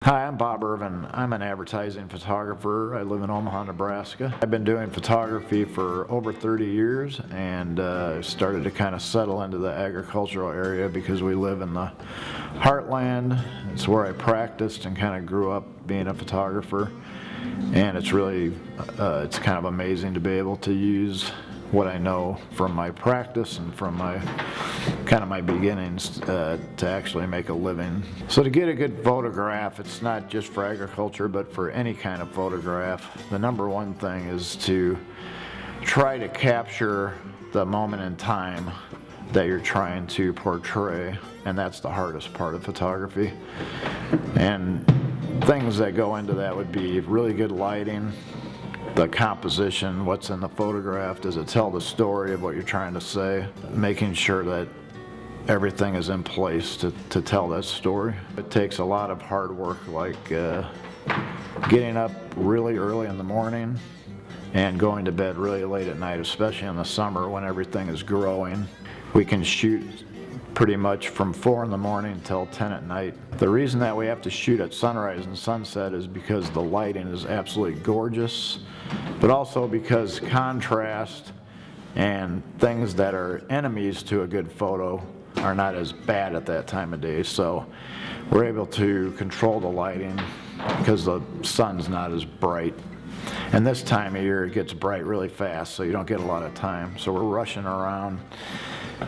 Hi, I'm Bob Ervin. I'm an advertising photographer. I live in Omaha, Nebraska. I've been doing photography for over 30 years and started to kind of settle into the agricultural area because we live in the heartland. It's where I practiced and kind of grew up being a photographer. And it's really, it's kind of amazing to be able to use what I know from my practice and from my beginnings to actually make a living. So to get a good photograph, it's not just for agriculture but for any kind of photograph. The number one thing is to try to capture the moment in time that you're trying to portray, and that's the hardest part of photography. And things that go into that would be really good lighting, the composition, what's in the photograph, does it tell the story of what you're trying to say, making sure that everything is in place to tell that story. It takes a lot of hard work, like getting up really early in the morning and going to bed really late at night, especially in the summer when everything is growing. We can shoot pretty much from 4 in the morning till 10 at night. The reason that we have to shoot at sunrise and sunset is because the lighting is absolutely gorgeous, but also because contrast and things that are enemies to a good photo are not as bad at that time of day. So we're able to control the lighting because the sun's not as bright. And this time of year it gets bright really fast, so you don't get a lot of time. So we're rushing around.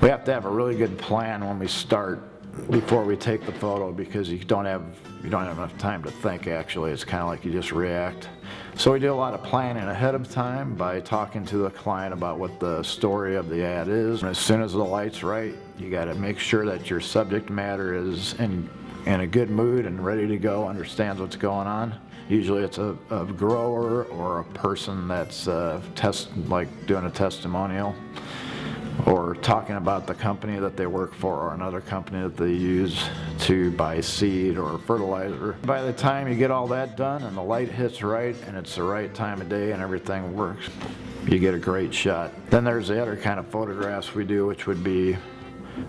We have to have a really good plan when we start before we take the photo, because you don't have enough time to think. Actually, it's kind of like you just react. So we do a lot of planning ahead of time by talking to the client about what the story of the ad is. And as soon as the light's right, you got to make sure that your subject matter is in a good mood and ready to go, understands what's going on. Usually it's a grower or a person that's like doing a testimonial, or talking about the company that they work for or another company that they use to buy seed or fertilizer. By the time you get all that done and the light hits right and it's the right time of day and everything works, you get a great shot. Then there's the other kind of photographs we do, which would be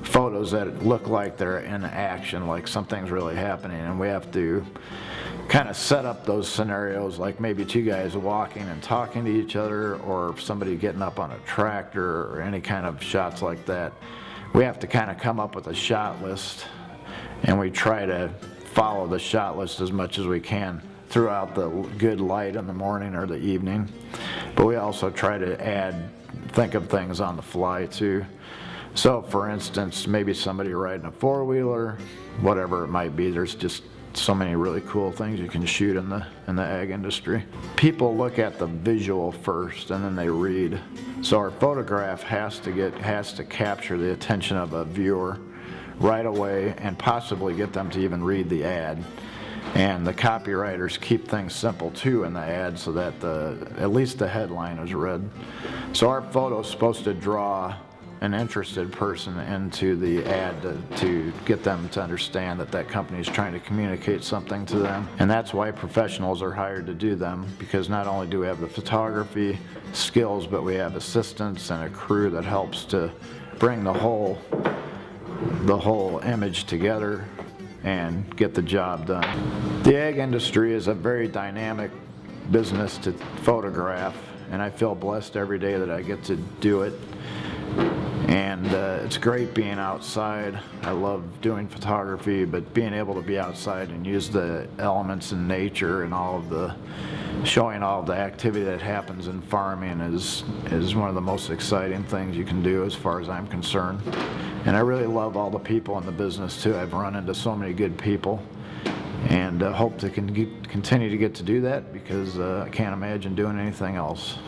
photos that look like they're in action, like something's really happening, and we have to kind of set up those scenarios, like maybe two guys walking and talking to each other, or somebody getting up on a tractor, or any kind of shots like that. We have to kind of come up with a shot list, and we try to follow the shot list as much as we can throughout the good light in the morning or the evening. But we also try to think of things on the fly too. So for instance, maybe somebody riding a four-wheeler, whatever it might be. There's just so many really cool things you can shoot in the ag industry. People look at the visual first and then they read. So our photograph has to capture the attention of a viewer right away and possibly get them to even read the ad. And the copywriters keep things simple too in the ad, so that at least the headline is read. So our photo is supposed to draw an interested person into the ad to get them to understand that that company is trying to communicate something to them. And that's why professionals are hired to do them, because not only do we have the photography skills, but we have assistants and a crew that helps to bring the whole image together and get the job done. The ag industry is a very dynamic business to photograph, and I feel blessed every day that I get to do it. And it's great being outside. I love doing photography, but being able to be outside and use the elements in nature and showing all of the activity that happens in farming is one of the most exciting things you can do as far as I'm concerned. And I really love all the people in the business too. I've run into so many good people, and hope to continue to get to do that, because I can't imagine doing anything else.